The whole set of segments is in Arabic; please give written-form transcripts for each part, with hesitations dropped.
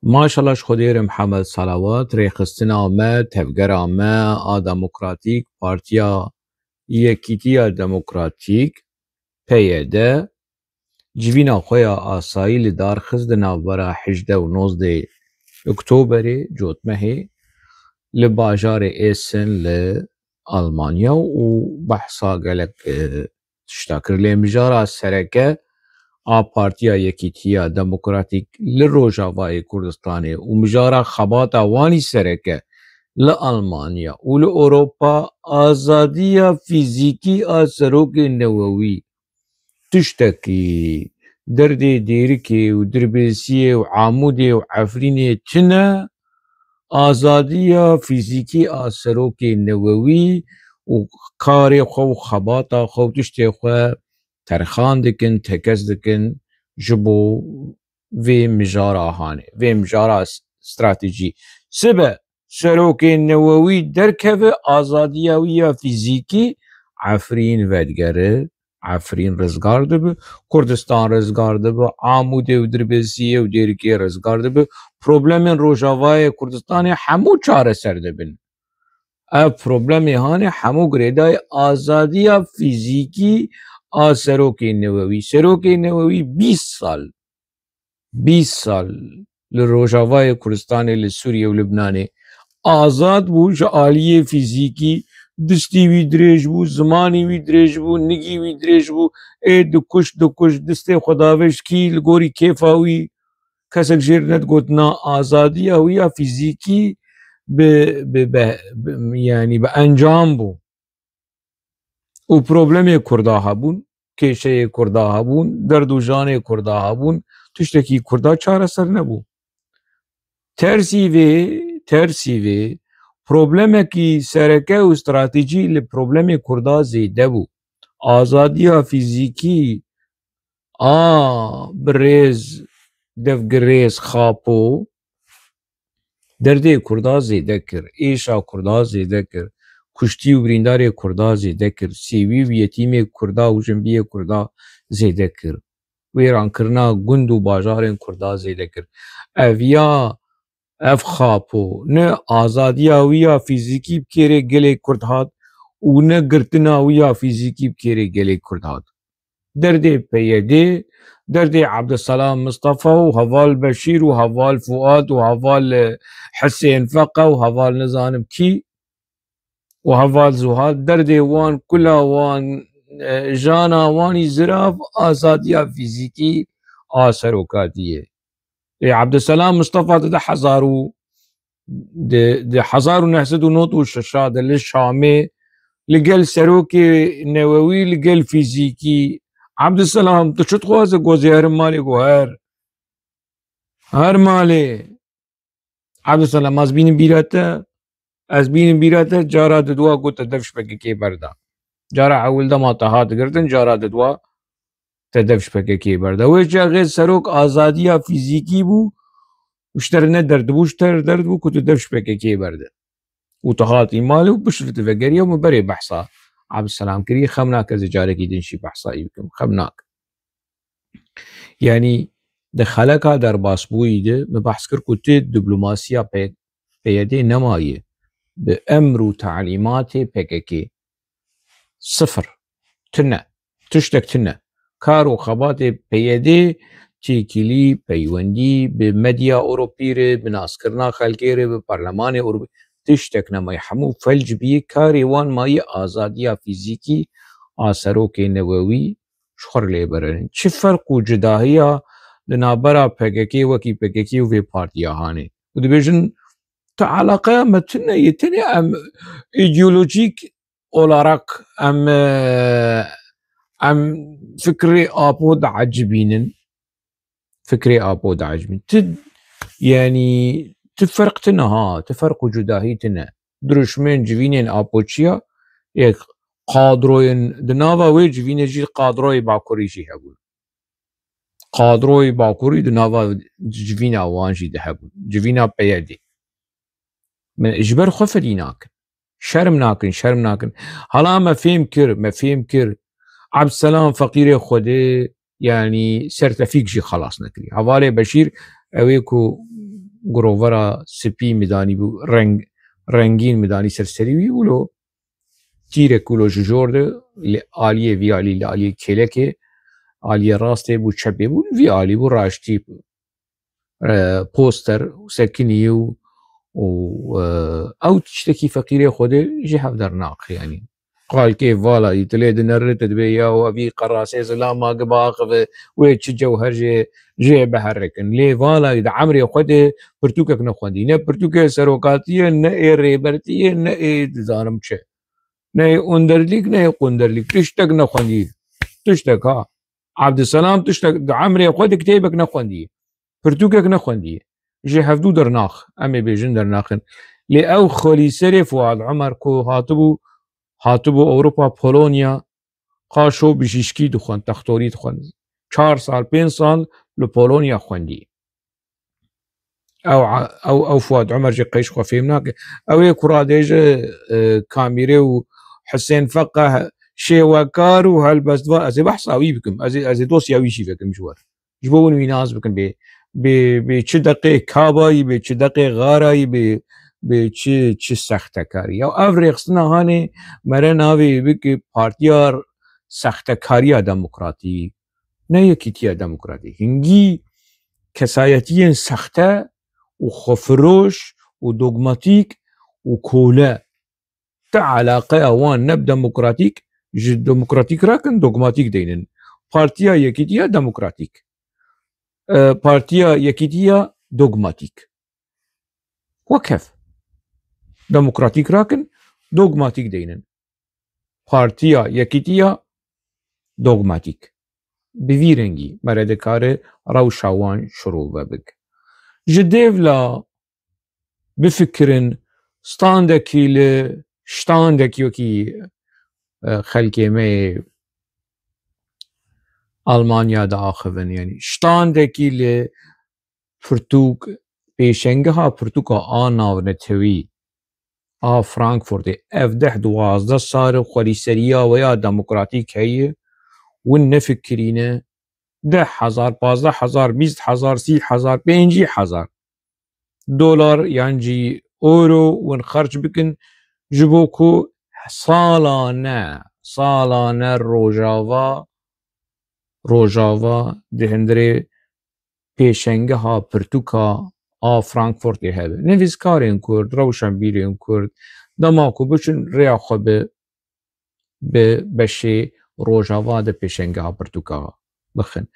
ما شاء الله خدير محمد صلوات ريخستنا ما تفجر ما ديمقراطيك بارتيا يكيتيا ديمقراطيك بيدا جيفينا خويا آساي لدار خزدنا برا 18 اكتوبر جوت مهي لباجار ايسن لألمانيا وبحصا قالك تشتاكر لمجارة السركة پارتیا یکیتیا دموکراتیک لروجاوای کردستان و مجارا خباتا وانی سرکه لألمانيا ولأوروبا آزادية فيزيكي آسروك النووي تشتكي دردي ديركي ودربيسية وعامودي وعفريني تنا آزادية فيزيكي آسروك النووي وكاري خو خباتا خو تشتي خو ترخان دكن تكز دكن جبو في مجارة هاني في مجارة استراتيجي سبا سروكي النووي دركب آزاديوية فيزيكي عفرين فدقره عفرين رزقار دبه كردستان رزقار دبه عاموده ودربسية وديركي رزقار دبه پروبلم روجاوای کردستان همو چاره سر دبن پروبلم هانه همو گریدای آزادی فیزیکی سروک نووی سروک نووی 20 سال لروجاوای کردستان لسوریه و لبنانه آزاد بو آلیه فیزیکی دستی وی دریج بو زمانی وی دریج بو نگی وی دریج بو دکش دستی خداوش کی لگوری کیفاوی کسک جیرنت گوتنا آزادی هویه فیزیکی يعني بانجام بو و پروبلم کردا هبون کشه کردا هبون درد و جان کردا هبون تشتکی کردا چاره سر نبو ترسی وی پروبلم کی سرکه و استراتیجی لپروبلم کردا زیده بو آزادی فیزیکی برز دفگریز خاپو درده کردا زیده کر ایشا کردا زیده کر کشتی و بریندار کردا زیده کر سیوی و یتیم کردا و جنبی کردا زیده کر ویران کرنا گند و باجار کردا زیده کر اویا اف خاپو نه آزادی ویا فیزیکی بکره گله کرد هات و نه گرتنا ویا فیزیکی بکره گله کرد هات درده پیده درده عبدالسلام مصطفى وهوال بشير وهوال فؤاد وهوال حسين فقه وهوال نزانم كي وهوال زهاد درده وان كلها وان جانا واني زراف آزادية فيزيكي سروكاتية عبدالسلام مصطفى ده حزارو ده حزارو نحسدو نوتو الشاشاد للشامي لقل سروكي نووي لقل فيزيكي عبدالسلام تو چت خواسته گوزی هر مالی گو هر مالی عبدالسلام از بین بیراته جارا ددوا گو تدفش پکی کی بردا جارا اول دا ما تهات گردن جارا ددوا تدفش پکی کی بردا ویچا غیر سروک آزادی فیزیکی بو اشترنه درد بو اشتر درد بو کتو دفش پکی کی بردا و تهات ایمالی و بشرت فقریه و مبری بحثا عبدالسلام كري خمناك زجارك يدنشي بحصا يمكن خمناك يعني دخلك در باسبوي ده مبحث كر كنت دبلوماسيا بيدي نماية بأمر وتعليمات بككي صفر تنا تشتك تنا كارو خبات بيدي تيكيلي بيوندي بمديا أوروبية بناسكرنا خلقيري ببرلمان أوروبي تشتك نماي حمو فلج بيه كاري وان ماي آزادية فيزيكي سروك نووي شخر ليبرن چه فرق و جداهية لنابرا پککی وكي پککی و في پارتيا هاني و دبيجن تعلاقه متنه يتني ام ايديولوجيك olarak ام فكري ابود عجبينن فكري ابود عجبين يعني تفرقتنا تفرق جداهيتنا درشمن جوينين ابوچيا يك قادروين دناوا وي جوينه جي قادروي باكوري جي هبول قادروي باكوري دناوا جوينا وانجي دهبول جوينا بيدي من اجبر خفديناك شرم ناكن هلا ما فهم كر عبد السلام فقير خده يعني سرتفيق جي خلاص نكري حوالي بشير اويكو گروورا سپی میدانی بو رنگین میدانی سرسری وی ولو تیرک ولو جورده آلیه وی آلی آلیه کلکه آلیه راسته بو چپه بو وی آلی بو راشتی بو پوستر و سکنی و او تشتكي فقيري خودي جهه درناق يعني قال كيف فوالا يتليد نرد تبيا وابي قراسي سلام ما قباق ويتش جوهر جي بحركن لي فوالا اذا عمري خودي برتوكك نخوندي نه برتوكه سروقاتيه نه ريبرتيه نه زانمچه نه اندرليك نه قندرليك تشتك نخوندي تشتك ها عبد السلام تشتك عمري خودي كتابك نخوندي برتوكك نخوندي جي هفدو درناخ امي بيجن درناخن لي او خولي سري فؤاد عمر كو هاتبو اوروبا بولونيا قاشو بشيشكي دخوان تختوري دخوان 4 سال 5 سال لبولونيا خوندي او فؤاد عمر جي قيش خو فهمناك او يكراديج كاميري وحسين فقه شيوكار وهالبسدوا ازي بحصاوي بكم ازي دوسياوي شي بكم جوار جبون ويناز بكم به چه دقیق کابایی به چه دقیق غارایی به چه سختکاری یا افریقسنا هانی مره ناوی بکی پارتیار سختکاری دموکراتی نه یکیتی دموکراتی هنگی کسایتی سخته و خفروش و دوگماتیک و کوله تا علاقه اوان نب دموکراتیک جد دموکراتیک راکن دوگماتیک دینن پارتیا یکیتی دموکراتیک پارتیا یکیتیا دوگماتیک وكيف ديمقراطيك راكن دوغماتيك دينن پارتیا یکیتیا دوغماتيك بفيرنجي مردكار روشاوان شروع بك جديفلا بفكرن ستاندكي شتاندكي وكي خلقي مي ألمانيا داخلن يعني شتاندكي ل فرتوك پیشنگها پرتوکا آنا و نتوی فرانکفورت اف 10-12 سال خوریسریا و یا دموکراتیک هی و نفکرینه 10,000 15,000 20,000 30,000 50,000 دلار یعنی اورو و خرج بکن جبوکو سالانه روجاوا دهندره پیشنگها پرتوکا فرانکفورت هذا نویسکارین کرد روشنبیرین کرد دماغو بچن ریا خو به بشی روجاوا ده پیشنگها پرتوکا بخن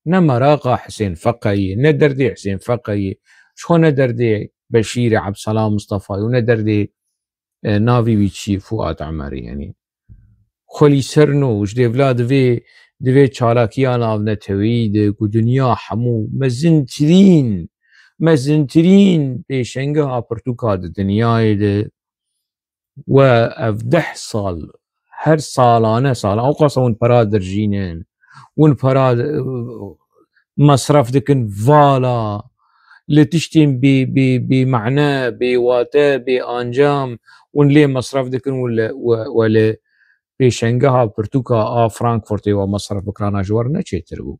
نه مراقا حسين فقهي نه دردي حسين فقهي شو نه دردي بشير عبد السلام مصطفى و دردي نافي ويتشي فؤاد عمري يعني خولي سرنو وش دي ولاد دوی چالاکیان آونتوی ده که دنیا همو مزنترین پیشنگه ها پرتوکا ده دنیای ده و اف 10 سال هر سالانه اوقاسا اون پرا درجینن اون پرا مصرف دکن والا لتشتیم بی معنی بی واته بی انجام اون لی مصرف دکن ولی پیشنگها پرتوکا فرانکفورت و مصرف بکرانا جوار نچیتر بو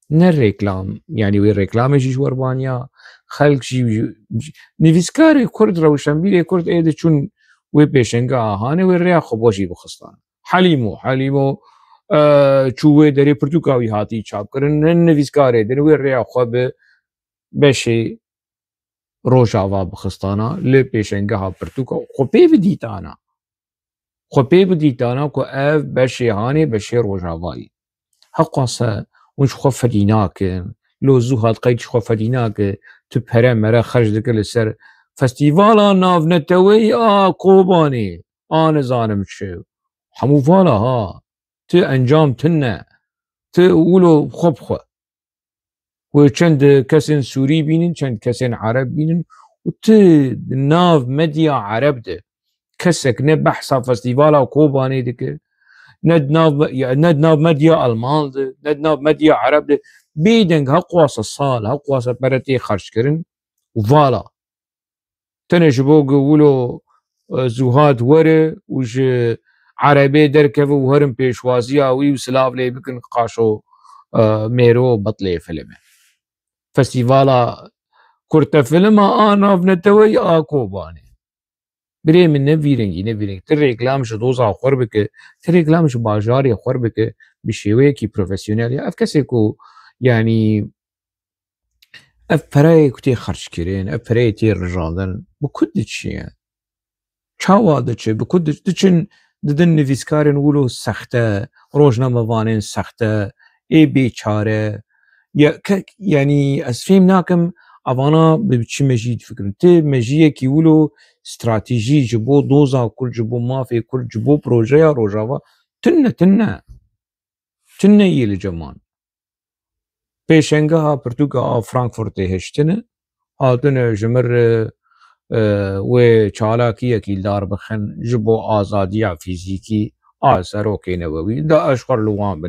نه رکلام یعنی وی رکلامش جوار بانیا خلق جی نویسکار کرد روشنبیر کرد ایده چون وی پیشنگها هانه وی ریا خوباشی بخستان حلیمو چوه داری پرتوکاوی هاتی چاپ کرن نویسکار ایده وی ریا خوب بشه روجاوا بخستانا لی پیشنگها پرتوکا خوبی بدیتانا خبي بديتانا كو اف بشي هاني بشي روجاواي حقا ونش خو فديناك لو زوهات قيد خو فديناك تبهره مره خرج دك لسر فستيفالا ناف نتوي قوباني زانم شو همو فالا ها ت انجام تنه ت اولو خو و چند کسین سوری بینن چند کسین عرب بینن و ت ناف مدیا عرب ده كسك نبحث فستيفالا وكوباني دك ند ناف مديا ألمان ده ند ناف مديا عرب ده بيدنگ هقواس الصال هقواس برتي خرج كرن وفالا تنجبوغ ولو زوهات وره وش عربي دركف وهرم بيشوازيا وسلاف لي بكن قاشو ميرو بطلي فيلم فستيفالا كرتا فيلم آنا بنتوي آكوباني بري من نفيرنج تريكلامش دوزا خربك تريكلامش باجاري خربك بشيويكي بروفيسيونيل اف كسيكو يعني اف براي كتي خرج كيرين اف براي تي رجالن بكدتش يعني چاوادچ بكدتش دچن ددن نویسکارن ولو سخته روزنامه وانن سخته ای بیچاره يعني اسفيم ناكم اوانا بچي مجيد فكرن تي مجيه كي ولو استراتيجي جبو دوزا كل جبو مافي كل جبو بروجيا روجاوا تنه يلي جمان بيشنغا برتوغا فرانكفورت هشتنه هاتن جمر و چالاكي كي دار بخن جبو آزادية فيزيكي سروكي نووي دا اشقر لوان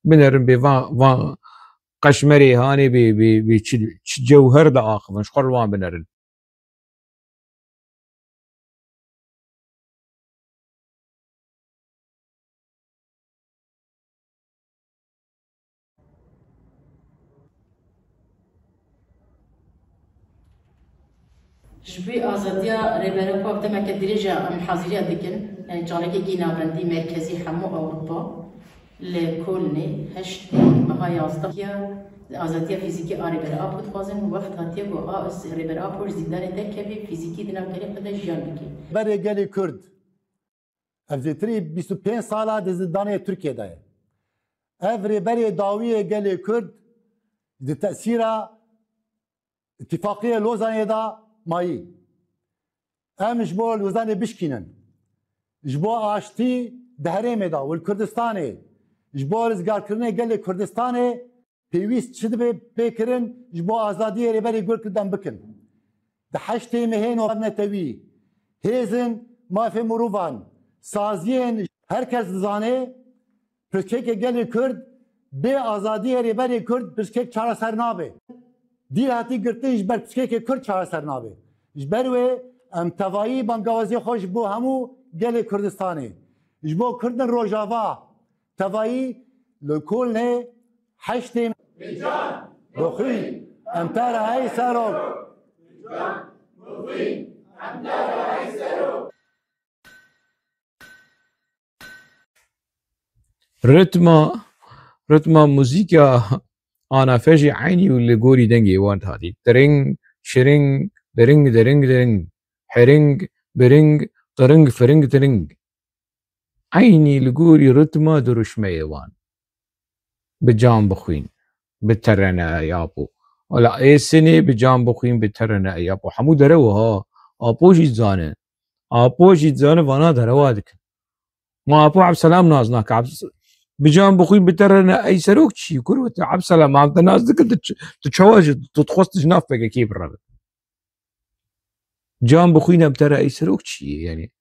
بنرن بفان قشمري هاني بجوهر دا آخر مش قلوان بنرن جبي آزادية ريبيرا باب دما كدريجة محاضرية دكن يعني جالك جينا بندي مركزي حمو أوروبا لكلني هشت بهاي آزادية آزادية فيزيكي ريبيرا باب تخازن وقت هاتيه و ريبيرا باب زيدان تكبي فيزيكي دنا كلي قد جيان بكي بري جالي كرد افزيتري 25 سالا دزدانية تركيا داي افري بري داوية جالي كرد دي تأثيرها اتفاقية لوزانية دا ماي ام جبو لوزاني بشكينن جبو اشتي دهريمي دا والكردستاني جبو رزقار كرني قال لي كردستاني بيويست شد بيكرن جبو ازادي ريبري يقول كدام بكن دحشتي مهين وابنا توي هيزن ما في مروفان سازين هركز زاني برشكيك قال لي كرد بي ازادي ريبري كرد برشكيك چارا سرنابه دیر هاتی گرتی جبر پسکه کرد چهار سرنابه جبروه ام توایی بانگوازی خوش بو همو گل کردستانه جبو کردن روجاوا توایی لکول نه حشتیم بیجان بخوی ام تر های سرو بیجان بخوی ام تر های سرو رتما موزيكا أنا فاجي عيني واللي قولي دنجي وانت هادي ترينج شرينج درينج درينج درينج حرينج برينج طرينج فرينج ترينج عيني اللي قولي رتمة دروش ميوان بجام بخوين بترنا يابو ولا اي سنة بجام بخوين بترنا يابو حمو دروها أبوجي زانه وانا دروادك ما أبو عبد السلام نازناك بجام بخوين بترنا اي سروك شي كروت عبد السلام عبد الناس دك تتشواج تتخص جناف بقى كيف الرب جام بخوين بترى اي سروك شي يعني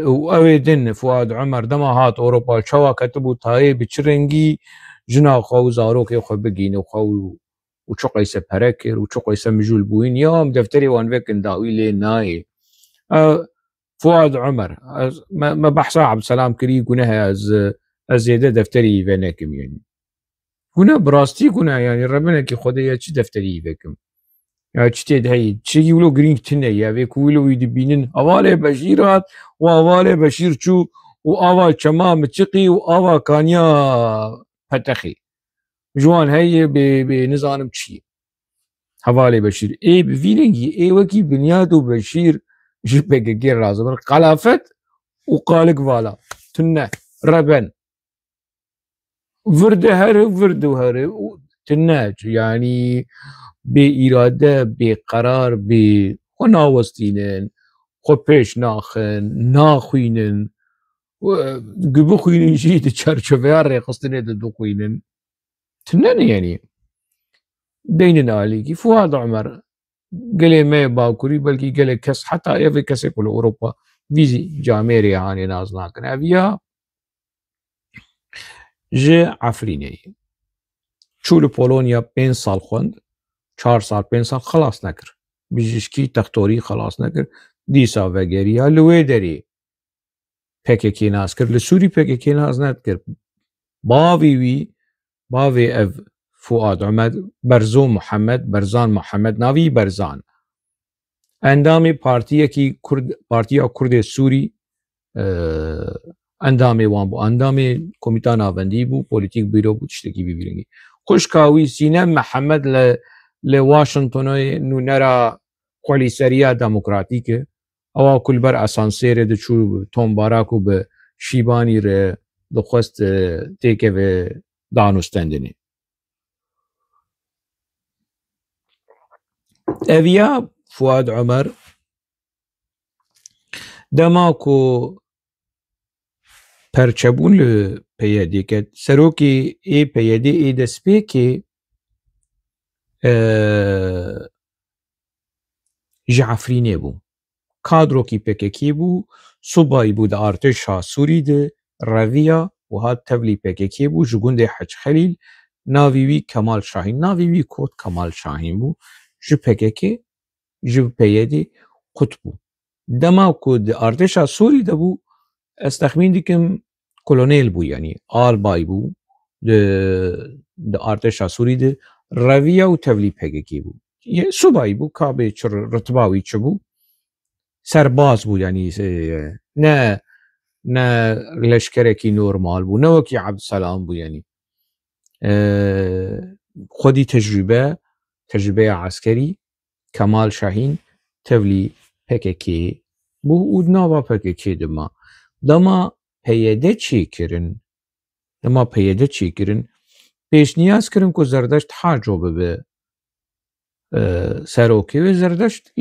واويدن فؤاد عمر دما هات اوروبا شوا كتبوا تاي بتشرنجي جنا خو زاروك يخو بقين وخو وشقي سبهركر وشقي سمجول بوين يوم دفتري وان فيكن داوي لي ناي فؤاد عمر ما بحصا عبد السلام كري قناها زيادة دفتري فينكم يعني هنا براستي كنا يعني ربنا كي خديا تش دفتري فيكم يعني تشتي هي تشي يقولوا جرين تنا يا بيقولوا يدبينن أوالي بشيرات وأوالي بشير شو وأوال كما متشقي وأوال كانيا فتخي جوان هي بنظام تشي حوالي بشير اي بفيلنجي اي وكي بنيادو بشير جيبك غير رازم قلافت وقالك فالا تنا ربن ورد هر تناج يعني بإرادة بقرار بخناوستينن خبش ناخوينن وقبخوينن جيد تشارشفيار قصدنا دقوينن تنن يعني ديننا عليكي فؤاد عمر قال ما باكوري بلكي قال كس حتى يفي كسي كل أوروبا فيزي جاميري هاني نازنا كان أبيها جي عفريني شو لبولونيا 5 سال خوند 4 سال 5 سال خلاص نكر بيجشكي تختوري خلاص نكر ديسا وغيريا لوي دري PKK ناس كر لسوري PKK ناس نكر باوي اف فؤاد عمر برزو محمد برزان محمد ناوی برزان اندامی پارتیا کرد سوری اندامی وان بو اندامی کمیته ناوندی بو پولیتیک بیرو بو تشتکی بیرنگی خوشکاوی سینه محمد لواشنطن نو نرا کولیسریا دموکراتیک او کل بر اسانسیر د چو توم باراکو به شیبانی ر دخواست تیکه و دانستندنی اویا فؤاد عمر دماکو پرچبون پیاده کرد سروکی ای پیاده ای دسپی که جعفرینه بو کادرو کی پککی بو صوبایی بو دا ارتشا سوری ده رویا و هاد تبلی پککی بو جگونده حج خلیل ناویوی کمال شاهین ناویوی کود کمال شاهین بو جو پککی جو پیاده قطبو دما کود ارتشا سوری ده بو استخمین دیکم کلونیل بو یعنی آل بای بو ده ارتشا سوری ده رویا و تبلی پککی بو صوبایی بو کابه چر رتباوی چه بو سرباز بو یعنی نه لشکرکی نورمال بو نه وکی عبدالسلام بو یعنی خودی تجربه عسکری کمال شاهین تبلی پککی بو او ناوا پککی دما پیاده چی کرن پیش نیاز کرن که زردشت حاجو به سروکی و زردشت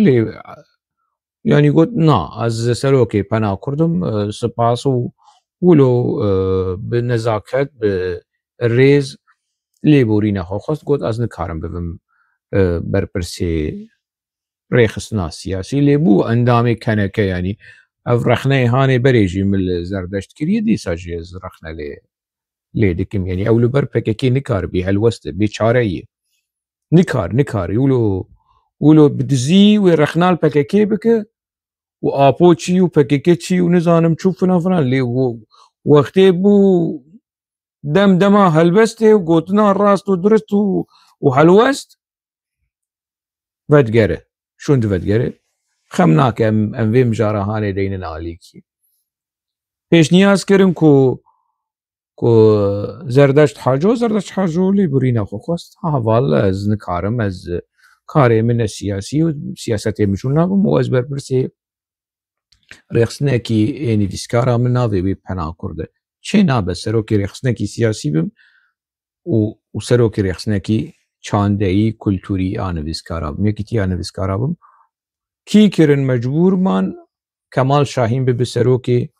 یعنی گفت نه از سروکی پناه کردم سپاس و ولو به نزاکت به ریز لیبوری نخواست گفت از نکارم ببم برپرسی ریخستنا سیاسی لیبو اندامی کنکه یعنی او رخنه هانه بریجی مل زردشت کریه دیسا جیز رخنه لی دکم یعنی اولو بر پککی نکار بی هلوسته بی چاره ایه نکار ولو بدزی و رخنال پککی بکه و آپو چی و پککی چی و نزانم چوب فلان لی وقتی بو دما هلبسته و گوتنا راست و درست و هلوست ودگره شوند ودگره خمناک ام ویم جارهانه دین نالیکی پیش نیاز کرم کو زردشت حاجو لیبوری نخواست حوال از نکارم از کاری من سیاسی و سیاست میشون نبم و از برپرسی ریخسنه کی اینی دیسکارا من ناوی بی پناه کرده چه نابه سروکی ریخسنه کی سیاسی بم و سروکی ریخسنه کی چاندهی کلتوری آنویسکارا بم یکی تی آنویسکارا بم کی کرن مجبور من کمال شاهین به سروکی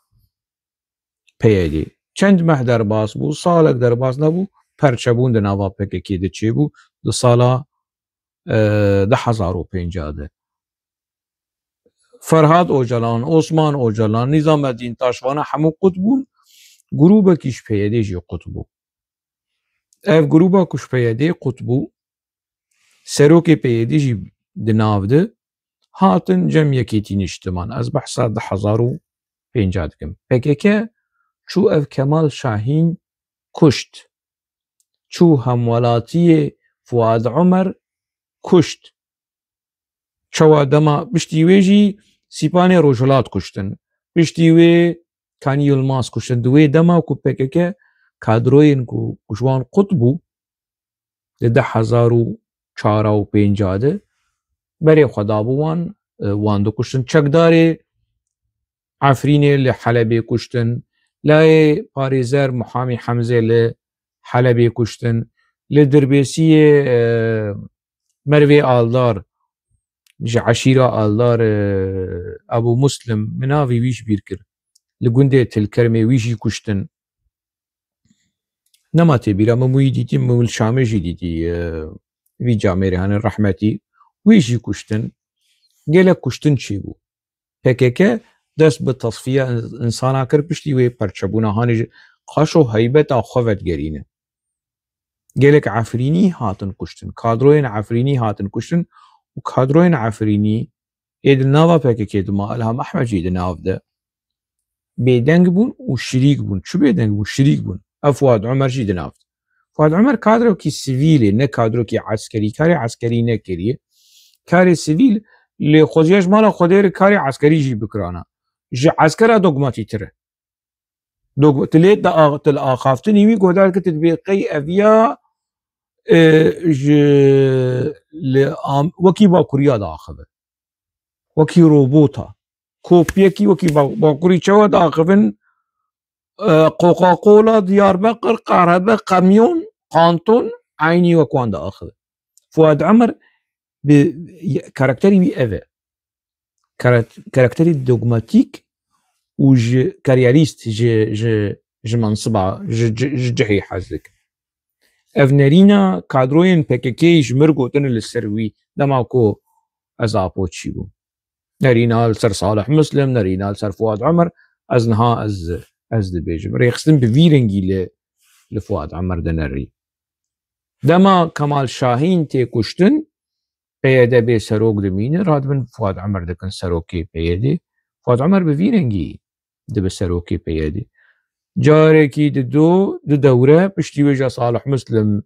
پیادی چند ماه در باز بو سالک در باز نبو پرچبون ده نوا پککی ده چی بو ده سالا 10,050 فرهاد اوجلان عثمان اوجلان نظام الدین تاشوان همو قطبون گروبا کش پیاده جی قطبو اف گروبا کش پیاده قطبو سروک پیاده جی دناو ده هاتن جمعیتی نشتمان از بحثا 10,050 دکم پککه چو اف کمال شاهین کشت چو همولاتی فؤاد عمر کشت چوا دما بشتیویجی سیپانی روجلات کشتن بشتیوی کانی یلماس کشتن دوی دما کو پککه کادروین کو کشوان قطبو ده 10,050 بری خدا بوان واندو کشتن چکداری عفرینه لحلبی کشتن لای پاریزر محامی حمزه لحلبی کشتن لدربیسی مروی آلدار عشیره آلدار ابو مسلم مناوی ویش بیر کرد لگونده تلکرمی ویشی کشتن نماتی بیرا مموی دیدی ممول شامه جی دیدی وی جامعه ریحان رحمتی ویشی کشتن گله کشتن چی بو پککه دست به تصفیه انسانا کر پشتی وی پرچبونه هانی قاشو حیبت آخوت گرینه گلک عفرینی هاتن کشتن کادروین عفرینی هاتن کشتن و کادروین عفرینی اید ناوا پککه دما الهام احمد جید ناو ده بیدنگ بون و شریک بون چو بیدنگ بون شریک بون فؤاد عمر جید ناو فؤاد عمر كادروكي سيفيلي نه كادروكي عسكري كاري عسكري نكري كاري سيفيل اللي خوجيش مالا خودير كاري عسكري جي بكرانا جي عسكرا دوغماتي تره تليت دا خافتني وي قدار كنت بقي افيا وكي باكوريا داخل وكي روبوتا كوبيكي وكي باكوري شوا داخل كوكاكولا دياربكر قرابة كاميون قانتون عيني وكوان داخل فؤاد عمر كاركتري بي ايفا كاركتري دوغماتيك وج كارياليست ج منصبع جحي حزك افنرينا كادروين بككي جمرقو تن للسروي دماكو ازابو تشيبو نرينا سر صالح مسلم نرينا سر فؤاد عمر ازنها از دبيجم ريخستن بفيرنجي لفؤاد عمر دنري دما كمال شاهين تي كشتن بيده بي سروق دمين راد من فؤاد عمر دكن سروكي بيده فؤاد عمر بفيرنجي دب سروكي بيده جاركي دو دوره بشتي وجه صالح مسلم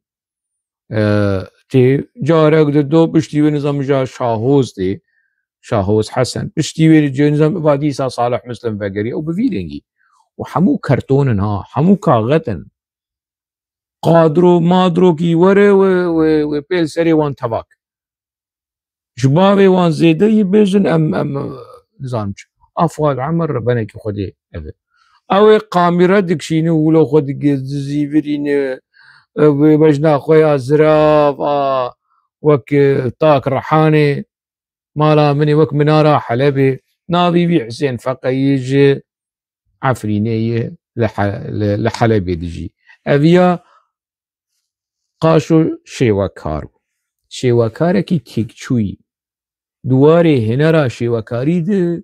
تي جارك دو بشتي نظام جا شاهوز دي شاهوز حسن بشتي وجه نظام فاديسا صالح مسلم فقري او بفيرنجي وحمو كرتونها حمو كاغتن قادرو مادرو كي وري وبيل سري وان تباك شبابي وان زيده يبيجن ام نظامج فؤاد عمر ربنا كي خدي او قاميرا دكشينو ولو خد زيفرين بجنا خويا زراف وك طاق رحاني مالا مني وك مناره حلبي ناضي بي حسين فقيج عفرينيه لحلبي دجي افيا قاشو شیواکارکی تیکچوی دواره هنرا شیواکاری ده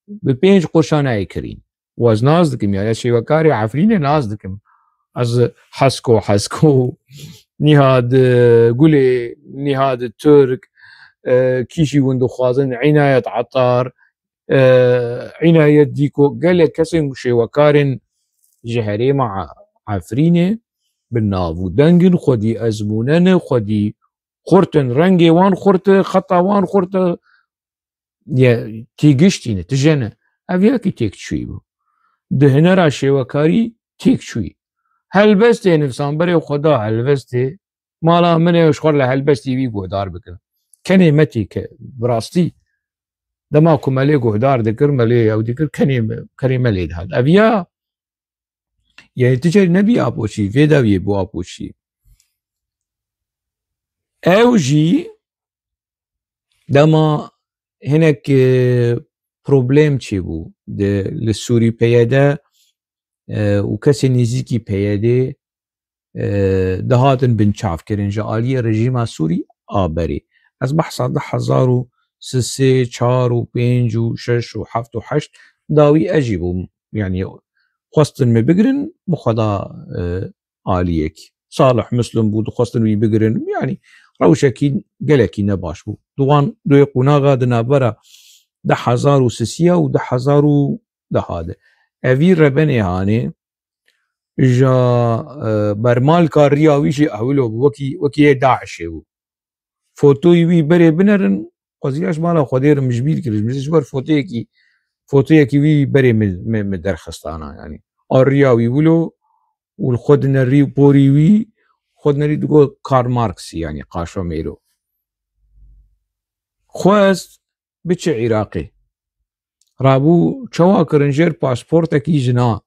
به 5 قرشانه کرین و از ناز دکم یا شیواکاری عفرین ناز دکم از حسکو نهاد گوله نهاد ترک کیشی وندو خوازن عنایت عطار عنایت دیکو قال کسی شیواکارن جهری مع عفرینه بالنافو دنجن خدي أزمونن خدي خورتن رنجي وان خورت خطا وان خورت يا تيجشتين تجنة أبياكي تيك شوي دهنا راشي وكاري تيك شوي هالبستي نفسان بري وخدا هالبستي مالا مني وشخور له هالبستي بيقو دار بكن كني متي براستي دماكو ملي قهدار ذكر ملي أو ذكر كني ملي هذا أبيا يعني تجري نبي أبوشي فيدا بيبو أبوشي أوجي دما هناك بروبليم تشيبو للسوري بيادا وكسي نزيكي بيادي دهاتن بنشاف كرين جالية رجيم سوري آبري أصبح صدح 1000 3 4 5 6 و 7 و 8 داوي أجيبو يعني خواستن ما بقرن مخدا آليك صالح مسلم بود خواستن وي بقرن يعني روشكي قلكي نباش بو دوان دو يقونا غادنا برا 10,000 و 10,000 هذا أفير ربني هاني جا برمال كار رياويشي أولو وكي داعش بو فوتوي وي بري بنرن قضياش مالا خدير مجبيل كريش مش بر فوتويكي وي بري من درخستانا يعني الرياوي ولو والخدنا الري بوري وي خدنا ري تقول كار ماركس يعني قاشو ميرو خواست بتش عراقي رابو شواكرن جير باسبورتكي جنا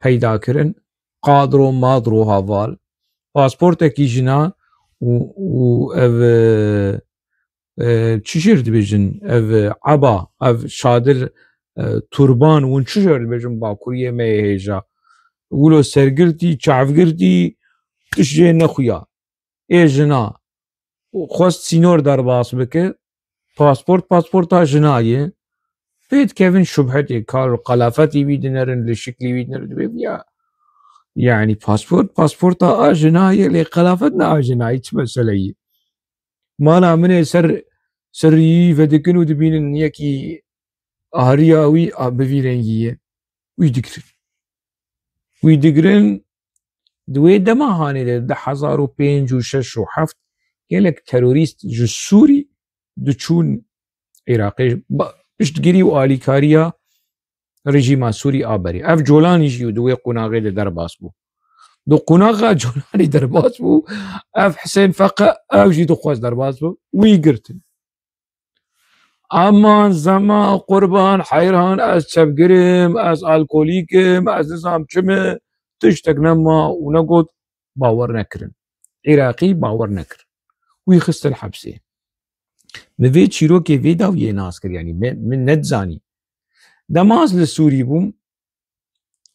پیدا کرن قادرو مادرو هاوال پاسپورتکی جنا و او چشرد بجن او عبا او شادر توربان ون چشرد بجن باکوریه میهجا ولو سرگرتی چعفگرتی تشجه نخویا ای جنا خواست سینور در باس بکه پاسپورت ها جنایه بيت كيفن شبهتي كارو قلافتي بيدنرن لشكلي بيدنرن يا يعني باسبورت جناية اللي قلافتنا جناية مسألة ما لا من سري فدكنو دبين يكي أهرياوي بفيرنجية ويدقرن دوێ دەما هاانێ 2005 و 6 و 7 gelek terorîst ji Sûrî diçûn Iraqê piştgirî û alîkariya rejîma Sûrî a berê. Ev colanî jî di wê qunaxê de derbas bû. Di qunaxa colanî derbas bû, ev Hisên Feqe ev jî dixwaz derbas bû, wî girtin. Aman zema qurban heyran ez çevgirim, ez alkolîkim, ez nizam çime tiştek nema û negot bawer nekirin. Iraqî bawer nekir. Wî xistin hepsê. Li vê çîrokê vê dawiyê nas kir yanî min nedizanî. Demaz li Sûrî bûm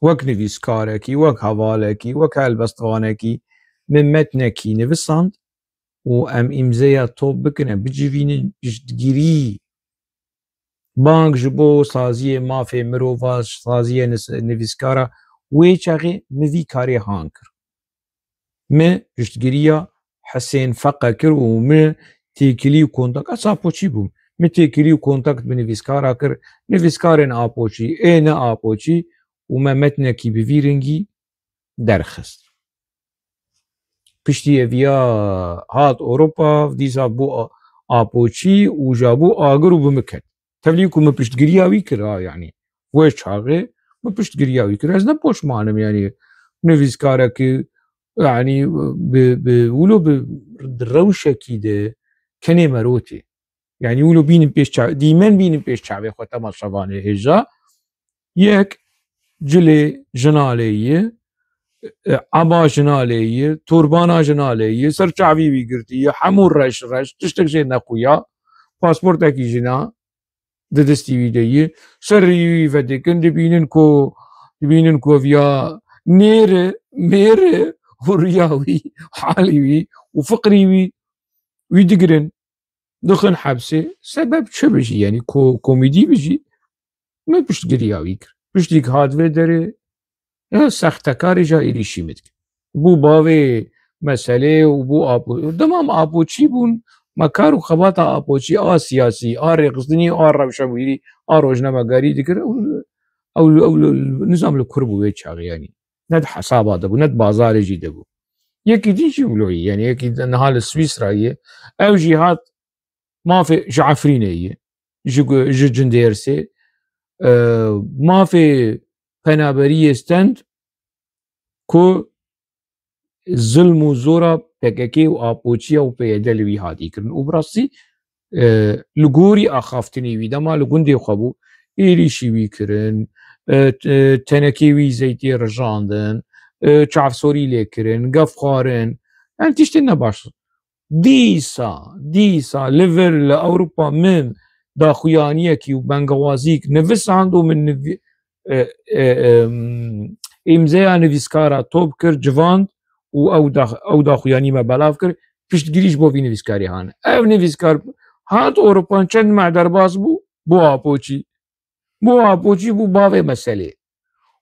wek nivîskarekî, wek hevalekî, wek helbestvanekî min metnekî nivisand û em îmzeya top bikine bicivînin piştgirî bank ji bo saziyê mafê mirova, saziyê nivîskara wê çaxê min vî karê han kir. Min piştgiriya Hisên Feqe kir û min têkilî û kontak ez apoçî bûm. Min têkilî û kontakt bi nivîskara kir, nivîskarên apoçî ê ne apoçî û me metnekî bi vî ringî derxist. Piştî eviya hat Ewropa dîsa bû apoçî û ja bû agir û bimiket. Tevlî ku min piştgiriya wî kir yanî wê çaxê min piştgiriya wî kir ez nepoşmanim yanî nivîskarekî yanî wilo bi rewşekî de kenê merotê. Yani wilo bînin pêş dîmen bînin pêş çavê xwe tema şevanê hêja yek cilê jinalê yê eba jinalê yê turbana jinalê yê ser çavî wî girtiye hemû reş tiştek jê nexuya pasportekî jina di destî wî de yê serî wî vedikin dibînin ku eviya nêrê mêrê û riya wî halî wî û fiqrî wî wî digirin dixin hepsê sebeb çi bijî yanî komîdî bijî min piştgiriya wî kir. Piştî hat vê derê sextekarê ja êrişî min dikir. Bû bavê meselê û bû demam apoçî bûn me kar û xebata apoçî a siyasî a rêxistinî a rewşebûyîrî a rojnamegerî dikir ew nizam li kur bû wê çaxê yanî ne di hesaba debû ne di bazarê jî debû. Yekî din jî wilo yê yanî yekî niha li Swîsrayê ew jî hat mafê ji Efrînê yê ji Cindêrsê mafê penaberiyê stend ku zilm û zora PKK û apoçiya û PYD li wî hatî kirin û birastî li gorî axaftinê wî dema li gundê xwe bû êrişî wî kirin tenekê wî zeytê rijandin çavsorî lê kirin gef xwarin yani tiştên ne baş. Dîsa li vir li Ewropa min daxuyaniyekî û bengewazîk nivisand û min îmzeya nivîskara top kir civand û ew daxuyanî me belav kir piştgirî ji bo vî nivîskarê hane. Ev nivîskar hat Ewropan çend me derbas bû bo apoçî bû bavê meselê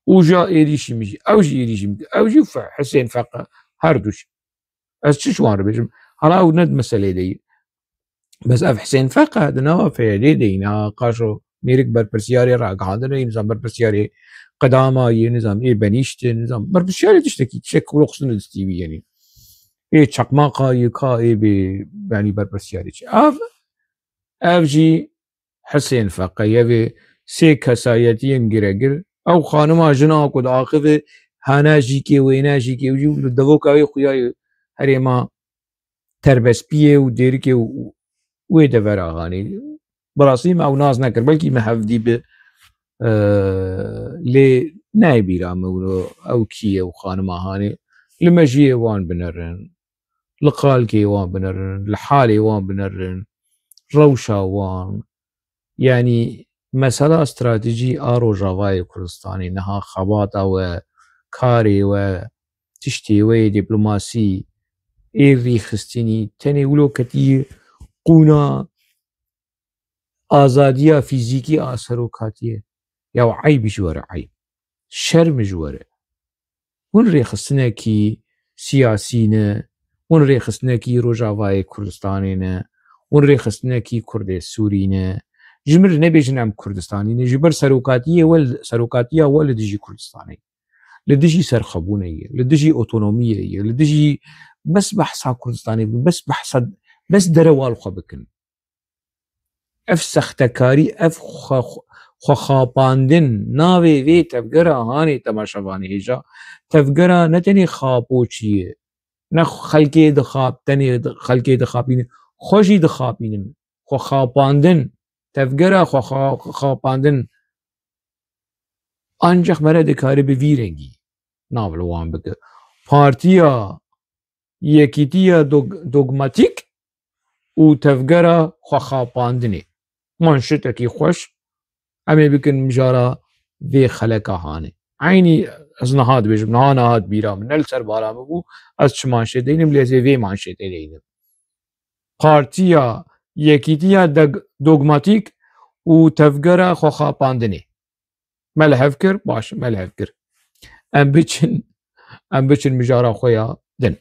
û ja êrişî min jî ew jî êrişî min ew jî Hisên Feqe her du jî ez çi ji wan re bêjim hala ew ne di meselê de yî bes ev Hisên Feqe di nava PYD de yîn qaşo mêrik berpirsiyarê ragihandinê nizam berpirsiyarê qedamayê nizam ê benîştin nizam berpirsiyarê tiştekî tiştek ku xistin li destî wî yanî ê çaqmaqayê ka ê bê yanî berpirsiyarê çi ev jî Hisên Feqe yevê sê kesayetiyên giregir ew xanima jina ku di axivê hene jîkê wêne jîkê ew jî li devoka wê xuya herêma terbespiyê û dêrikê wê de vera hanî birastî me ew naz nekir belkî me hevdî bi lê nayebîra me ew kî ye û xanima hanê li mejiyê wan binerin li qalkê wan binerin li halê wan binerin rewşa wan yanî mesela stratejî a Rojavayê Kurdistanê niha xebata we karê we tiştê we dîplomasî ê rêxistinî tenê wilo ketiye qûna azadiya fîzîkî a serokatiyê ya eybî ji were eyb şerm ji were hûn rêxistinekî siyasî ne hûn rêxistinekî Rojavayê Kurdistanê ne hûn rêxistinekî Kurdê Sûrî ne ji min re nebêjin em Kurdistanî ne ji ber serokatiya we li dijî Kurdistanê لدجي سرخبونية لدجي أوتونومية لدجي بس بحثا كردستاني بس بحثا بس دروال خبكن اف سختكاري اف خخاباندن ناوي في تفقرا هاني تماشافاني هجا تفقرا نتني خابوچيه نخ خلقي دخاب تني خلقي دخابين خوشي دخابين خخاباندن تفقرا خخاباندن انجخ مرد کاری به ویرنگی ناول وان بکه پارتیا یکیتیا دوگماتیک و تفگرا خخاباندنی منشطه کی خوش امی بکن مجارا وی خلقه هانه عینی از نهاد بجم نهاد بیرا من نل سر بالا ببو از چه منشطه دینم لیزه وی منشطه دینم پارتیا یکیتیا دوگماتیک و تفگرا خخاباندنی ملحف كر باش ملحف كر ام بچن مجارا خويا دن